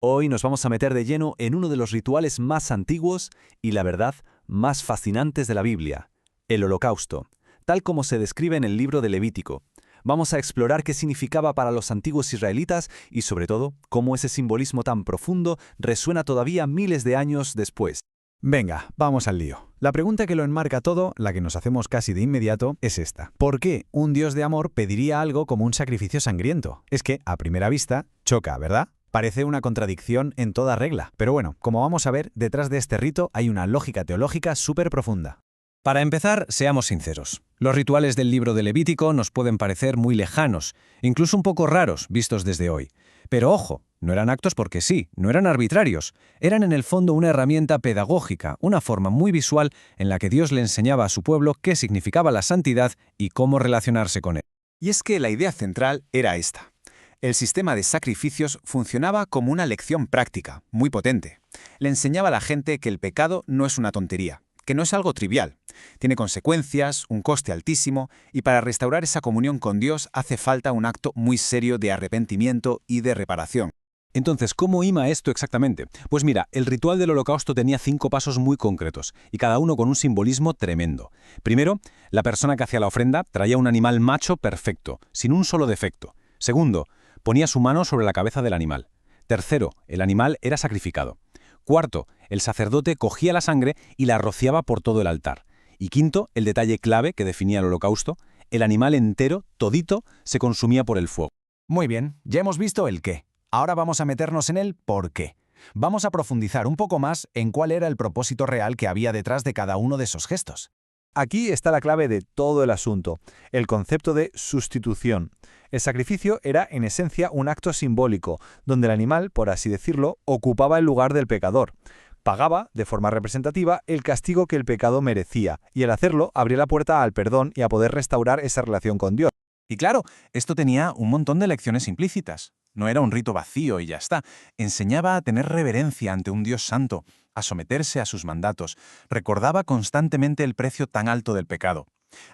Hoy nos vamos a meter de lleno en uno de los rituales más antiguos y, la verdad, más fascinantes de la Biblia, el Holocausto, tal como se describe en el libro de Levítico. Vamos a explorar qué significaba para los antiguos israelitas y, sobre todo, cómo ese simbolismo tan profundo resuena todavía miles de años después. Venga, vamos al lío. La pregunta que lo enmarca todo, la que nos hacemos casi de inmediato, es esta. ¿Por qué un Dios de amor pediría algo como un sacrificio sangriento? Es que, a primera vista, choca, ¿verdad? Parece una contradicción en toda regla. Pero bueno, como vamos a ver, detrás de este rito hay una lógica teológica súper profunda. Para empezar, seamos sinceros. Los rituales del libro de Levítico nos pueden parecer muy lejanos, incluso un poco raros, vistos desde hoy. Pero ojo, no eran actos porque sí, no eran arbitrarios. Eran en el fondo una herramienta pedagógica, una forma muy visual en la que Dios le enseñaba a su pueblo qué significaba la santidad y cómo relacionarse con él. Y es que la idea central era esta. El sistema de sacrificios funcionaba como una lección práctica, muy potente. Le enseñaba a la gente que el pecado no es una tontería, que no es algo trivial. Tiene consecuencias, un coste altísimo, y para restaurar esa comunión con Dios hace falta un acto muy serio de arrepentimiento y de reparación. Entonces, ¿cómo ima esto exactamente? Pues mira, el ritual del Holocausto tenía 5 pasos muy concretos, y cada uno con un simbolismo tremendo. Primero, la persona que hacía la ofrenda traía un animal macho perfecto, sin un solo defecto. Segundo, ponía su mano sobre la cabeza del animal. Tercero, el animal era sacrificado. Cuarto, el sacerdote cogía la sangre y la rociaba por todo el altar. Y quinto, el detalle clave que definía el holocausto, el animal entero, todito, se consumía por el fuego. Muy bien, ya hemos visto el qué. Ahora vamos a meternos en el por qué. Vamos a profundizar un poco más en cuál era el propósito real que había detrás de cada uno de esos gestos. Aquí está la clave de todo el asunto, el concepto de sustitución. El sacrificio era, en esencia, un acto simbólico, donde el animal, por así decirlo, ocupaba el lugar del pecador. Pagaba, de forma representativa, el castigo que el pecado merecía, y al hacerlo abría la puerta al perdón y a poder restaurar esa relación con Dios. Y claro, esto tenía un montón de lecciones implícitas. No era un rito vacío y ya está. Enseñaba a tener reverencia ante un Dios santo, a someterse a sus mandatos. Recordaba constantemente el precio tan alto del pecado.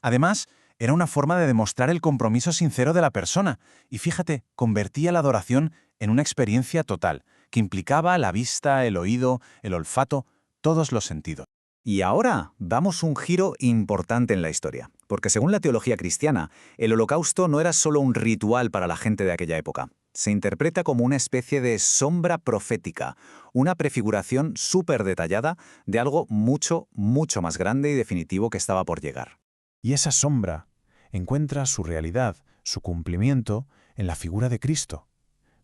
Además, era una forma de demostrar el compromiso sincero de la persona. Y fíjate, convertía la adoración en una experiencia total, que implicaba la vista, el oído, el olfato, todos los sentidos. Y ahora damos un giro importante en la historia, porque según la teología cristiana, el holocausto no era solo un ritual para la gente de aquella época. Se interpreta como una especie de sombra profética, una prefiguración súper detallada de algo mucho, mucho más grande y definitivo que estaba por llegar. Y esa sombra encuentra su realidad, su cumplimiento, en la figura de Cristo.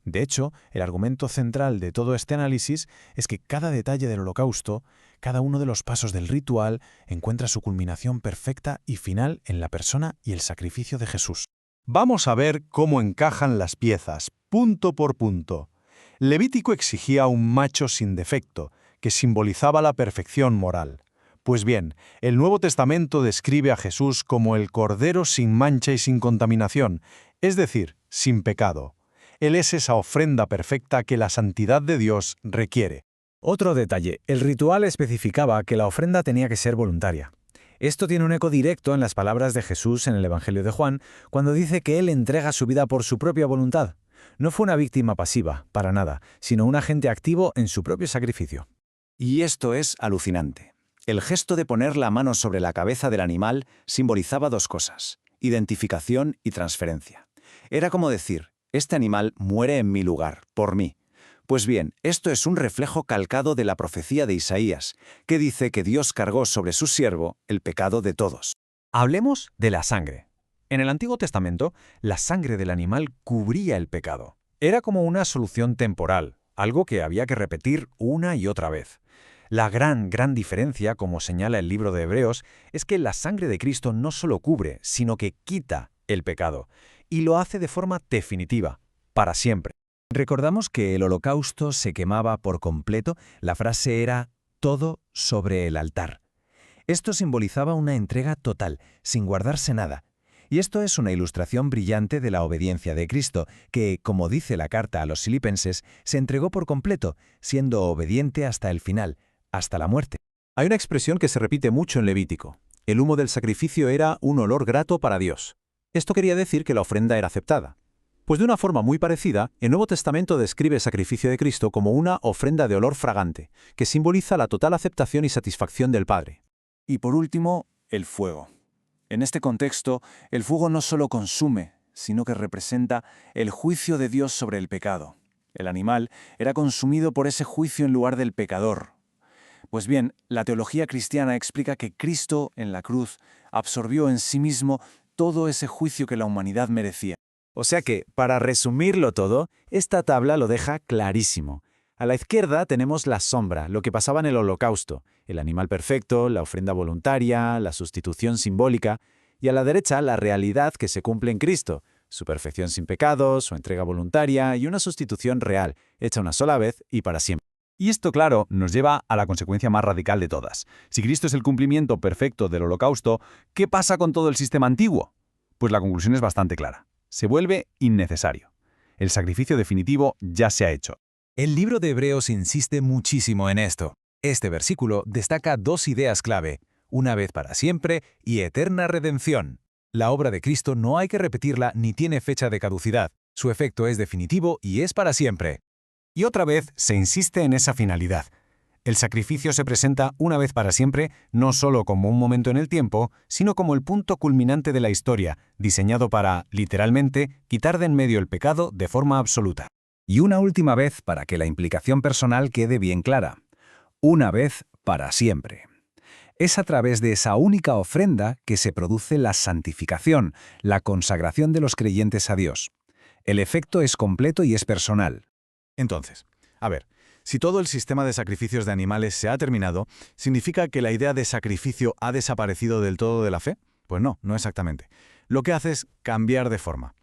De hecho, el argumento central de todo este análisis es que cada detalle del holocausto, cada uno de los pasos del ritual, encuentra su culminación perfecta y final en la persona y el sacrificio de Jesús. Vamos a ver cómo encajan las piezas, punto por punto. Levítico exigía un macho sin defecto, que simbolizaba la perfección moral. Pues bien, el Nuevo Testamento describe a Jesús como el Cordero sin mancha y sin contaminación, es decir, sin pecado. Él es esa ofrenda perfecta que la santidad de Dios requiere. Otro detalle, el ritual especificaba que la ofrenda tenía que ser voluntaria. Esto tiene un eco directo en las palabras de Jesús en el Evangelio de Juan, cuando dice que Él entrega su vida por su propia voluntad. No fue una víctima pasiva, para nada, sino un agente activo en su propio sacrificio. Y esto es alucinante. El gesto de poner la mano sobre la cabeza del animal simbolizaba dos cosas: identificación y transferencia. Era como decir, este animal muere en mi lugar, por mí. Pues bien, esto es un reflejo calcado de la profecía de Isaías, que dice que Dios cargó sobre su siervo el pecado de todos. Hablemos de la sangre. En el Antiguo Testamento, la sangre del animal cubría el pecado. Era como una solución temporal, algo que había que repetir una y otra vez. La gran diferencia, como señala el libro de Hebreos, es que la sangre de Cristo no solo cubre, sino que quita el pecado, y lo hace de forma definitiva, para siempre. Recordamos que el holocausto se quemaba por completo, la frase era «todo sobre el altar». Esto simbolizaba una entrega total, sin guardarse nada. Y esto es una ilustración brillante de la obediencia de Cristo, que, como dice la carta a los Filipenses, se entregó por completo, siendo obediente hasta el final, hasta la muerte. Hay una expresión que se repite mucho en Levítico. El humo del sacrificio era un olor grato para Dios. Esto quería decir que la ofrenda era aceptada. Pues de una forma muy parecida, el Nuevo Testamento describe el sacrificio de Cristo como una ofrenda de olor fragante, que simboliza la total aceptación y satisfacción del Padre. Y por último, el fuego. En este contexto, el fuego no solo consume, sino que representa el juicio de Dios sobre el pecado. El animal era consumido por ese juicio en lugar del pecador. Pues bien, la teología cristiana explica que Cristo, en la cruz, absorbió en sí mismo todo ese juicio que la humanidad merecía. O sea que, para resumirlo todo, esta tabla lo deja clarísimo. A la izquierda tenemos la sombra, lo que pasaba en el Holocausto, el animal perfecto, la ofrenda voluntaria, la sustitución simbólica, y a la derecha la realidad que se cumple en Cristo, su perfección sin pecados, su entrega voluntaria y una sustitución real, hecha una sola vez y para siempre. Y esto, claro, nos lleva a la consecuencia más radical de todas. Si Cristo es el cumplimiento perfecto del holocausto, ¿qué pasa con todo el sistema antiguo? Pues la conclusión es bastante clara. Se vuelve innecesario. El sacrificio definitivo ya se ha hecho. El libro de Hebreos insiste muchísimo en esto. Este versículo destaca dos ideas clave, una vez para siempre y eterna redención. La obra de Cristo no hay que repetirla ni tiene fecha de caducidad. Su efecto es definitivo y es para siempre. Y otra vez se insiste en esa finalidad. El sacrificio se presenta una vez para siempre, no solo como un momento en el tiempo, sino como el punto culminante de la historia, diseñado para, literalmente, quitar de en medio el pecado de forma absoluta. Y una última vez para que la implicación personal quede bien clara. Una vez para siempre. Es a través de esa única ofrenda que se produce la santificación, la consagración de los creyentes a Dios. El efecto es completo y es personal. Entonces, a ver, si todo el sistema de sacrificios de animales se ha terminado, ¿significa que la idea de sacrificio ha desaparecido del todo de la fe? Pues no, no exactamente. Lo que hace es cambiar de forma.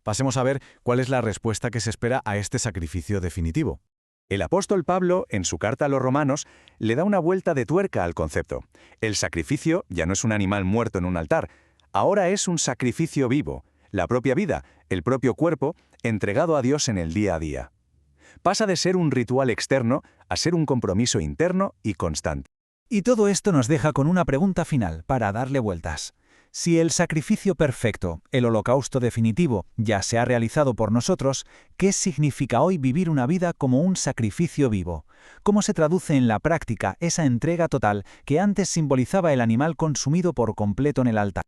Pasemos a ver cuál es la respuesta que se espera a este sacrificio definitivo. El apóstol Pablo, en su carta a los romanos, le da una vuelta de tuerca al concepto. El sacrificio ya no es un animal muerto en un altar, ahora es un sacrificio vivo, la propia vida, el propio cuerpo, entregado a Dios en el día a día. Pasa de ser un ritual externo a ser un compromiso interno y constante. Y todo esto nos deja con una pregunta final para darle vueltas. Si el sacrificio perfecto, el holocausto definitivo, ya se ha realizado por nosotros, ¿qué significa hoy vivir una vida como un sacrificio vivo? ¿Cómo se traduce en la práctica esa entrega total que antes simbolizaba el animal consumido por completo en el altar?